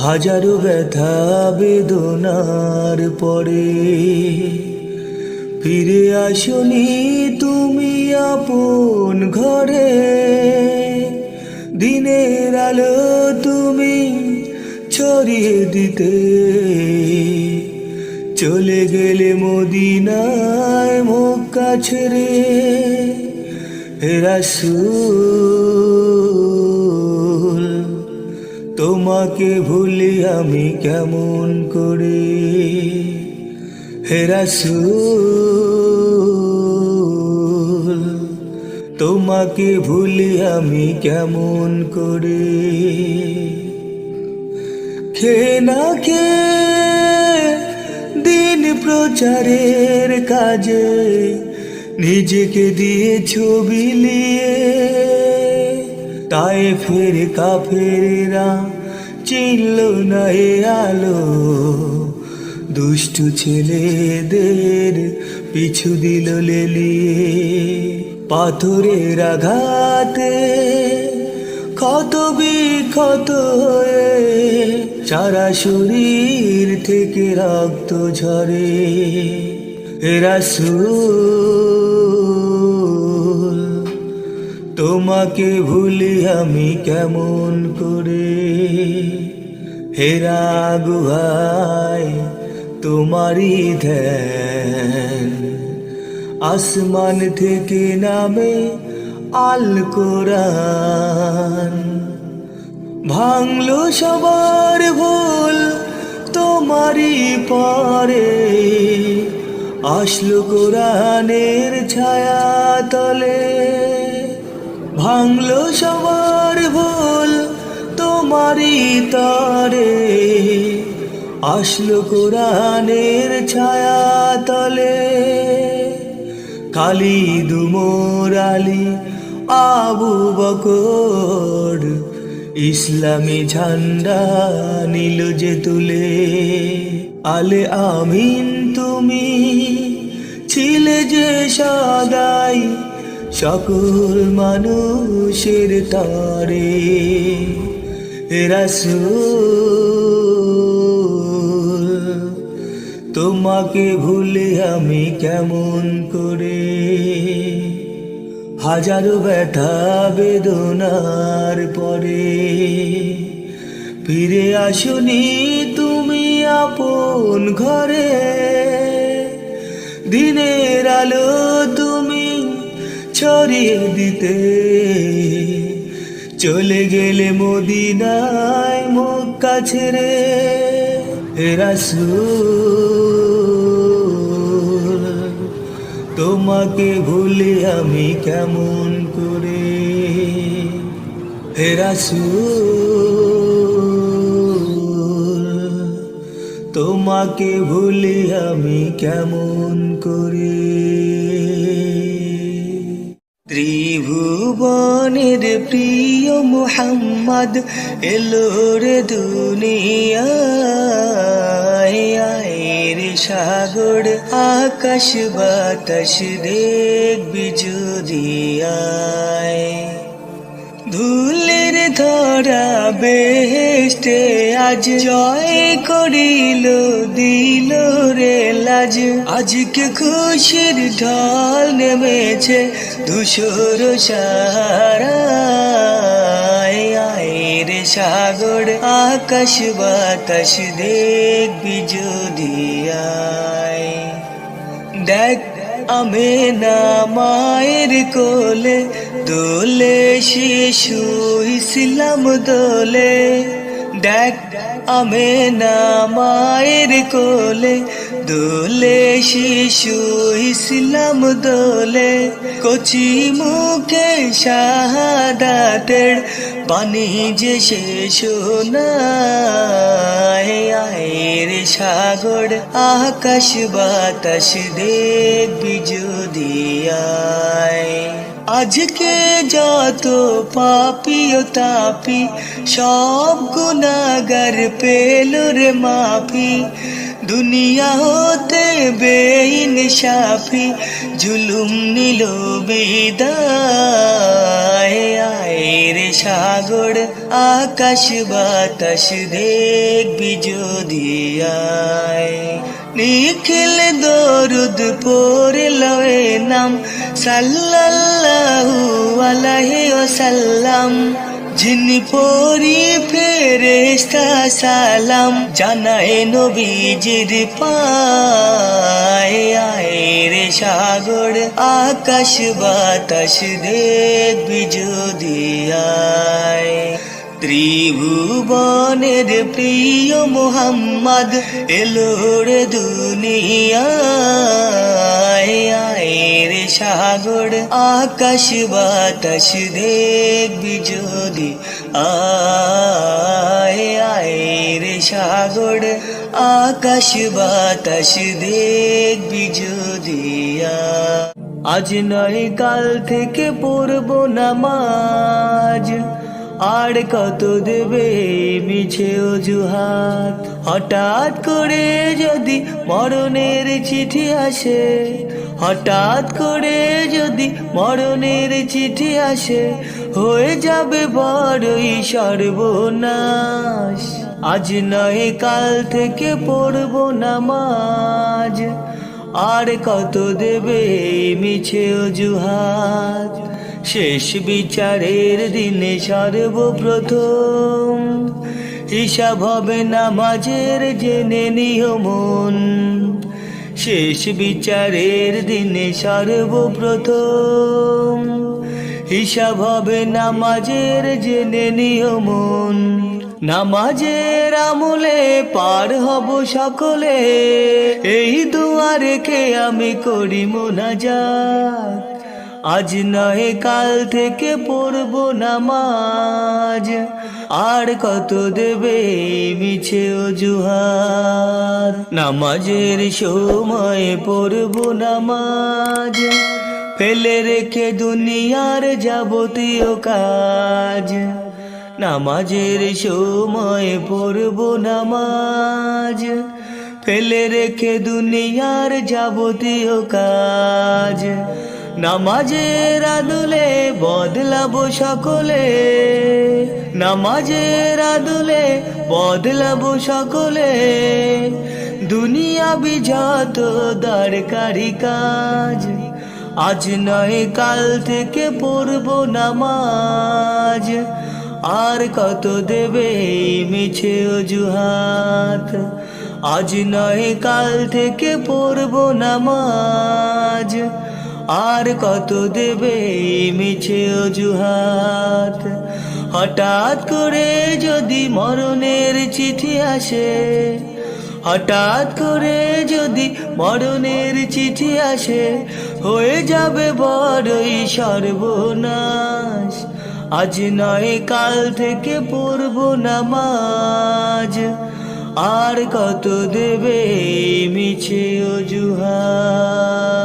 হাজারো ব্যথা বেদনার পরে ফিরে আসনি তুমি আপন ঘরে। দিনের আলো তুমি ছড়িয়ে দিতে চলে গেলে মদিনায় মক্কা ছেড়ে। হে রাসূল তোমাকে ভুলি আমি কেমন করে। হে রাসূল তোমাকে ভুলি আমি কেমন করে। খেয়ে না খেয়ে দিন প্রচারের কাজে নিজেকে দিয়েছ বিলিয়ে। তায়েফের কাফেররা চিনল না এ আলো, দুষ্টু ছেলেদের পিছু দিল লেলিয়ে। পাথরের আঘাতে ক্ষত বিক্ষত হয়ে সারা শরীর থেকে রক্ত ঝরে। হে রাসূল তোমাকে ভুলি আমি কেমন করে। হেরা গুহায় তোমারই ধ্যান, আসমান থেকে নামে আল কোরআন। ভাঙলো সবার ভুল তোমারই পরে, আসলো কোরআনের ছায়া তলে। ভাঙলো সবার ভুল তোমারই তরে, আসলো কোরআনের ছায়া তলে। খালিদ উমর আলী আবু বকর ইসলামী ঝান্ডা নিল যে তুলে। আলে আমিন তুমি ছিলে যে সদাই সকল মানুষের তরে। হে রাসূল তোমাকে ভুলে আমি কেমন করে। হাজারো ব্যথা বেদনার পরে ফিরে আসনি তুমি আপন ঘরে। দিনের আলো তুমি ছড়িয়ে দিতে চলে গেলে মদিনায় মক্কা ছেড়ে। হে রাসূল তোমাকে ভুলে আমি কেমন করে। হে রাসূল তোমাকে ভুলে আমি কেমন করে। ত্রিভুবনের প্রিয় মুহাম্মদ এলো রে দুনিয়ায়। আয়ের সাগর আকাশ বাতাস দেখবি যদি আয়। ধুলের ধরা বেহেশতে আজ জয় করিল দিল রে লাজ। আজকে খুশির ঢল নেমেছে ধূসর সাহারায়। আয়ের সাগর আকাশ বাতাস দেখবি যদি আয়। দেখ আমেনা মায়ের কোলে দোলে শিশু ইসলাম দোলে। দেখ আমেনা মায়ের কোলে দোলে শিশু ইসলাম দোলে। কচি মুখে শাহাদাতের বাণী যে শেষ নাই। আয়ের সাগর আকাশ বাতাস দেখবি যদি আয়। আজকে যত পাপী ও তাপী সব গুনাহগার পেল রে মাফি। দুনিয়া হতে বেইনসাফি জুলুম নিল বিদায়। আয় রে সাগর আকাশ বাতাস দেখবি যদি আয়। নিখিল দরুদ পড়ে লয়ে নাম সাল্লাল্লাহু আলাইহি ওয়াসাল্লাম। যিনি পরি ফেরেশতা সালাম জানায় নবীজির পায়। আয় রে সাগর আকাশ বাতাস দেখবি যদি আয়। ত্রিভুবনের প্রিয় মোহাম্মদ এলো রে দুনিয়ায়। আয় রে সাগর আকাশ বাতাস দেখবি যদি আয়। আয় রে সাগর আকাশ বাতাস দেখবি যদি আয়। আজ নয় কাল থেকে পড়ব নামাজ, আর কত দেবে মিছে অজুহাত। হঠাৎ করে যদি মরণের চিঠি আসে, হঠাৎ করে যদি মরণের চিঠি আসে, হয়ে যাবে বড়ই সর্বনাশ। আজ নয় কাল থেকে পড়ব নামাজ, আর কত দেবে মিছে অজুহাত। শেষ বিচারের দিনে সর্বপ্রথম হিসাব হবে নামাজের জেনে নিও মন। শেষ বিচারের দিনে সর্বপ্রথম হিসাব হবে নামাজের জেনে নিও মন। নামাজের আমলে পার হব সকলে, এই দোয়া রেখে আমি করি মুনাজাত। আজ নয় কাল থেকে পড়ব নামাজ, আর কত দেবে মিছে অজুহাত। নামাজের সময় পড়ব নামাজ, ফেলে রেখে দুনিয়ার যাবতীয় কাজ। নামাজের সময় পড়ব নামাজ, ফেলে রেখে দুনিয়ার যাবতীয় কাজ। নামাজের আদলে বদলাবো সকলে, নামাজের আদলে বদলাবো সকলে। দুনিয়া বিজাত দরকারি কাজ, আজ নয় কাল থেকে পড়ব নামাজ। আর কত দেবে মিছে অজুহাত। আজ নয় কাল থেকে পড়ব নামাজ, আর কত দেবে মিছে অজুহাত। হঠাৎ করে যদি মরণের চিঠি আসে, হঠাৎ করে যদি মরণের চিঠি আসে, হয়ে যাবে বড়ই সর্বনাশ। আজ নয় কাল থেকে পড়ব নামাজ, আর কত দেবে মিছে অজুহাত।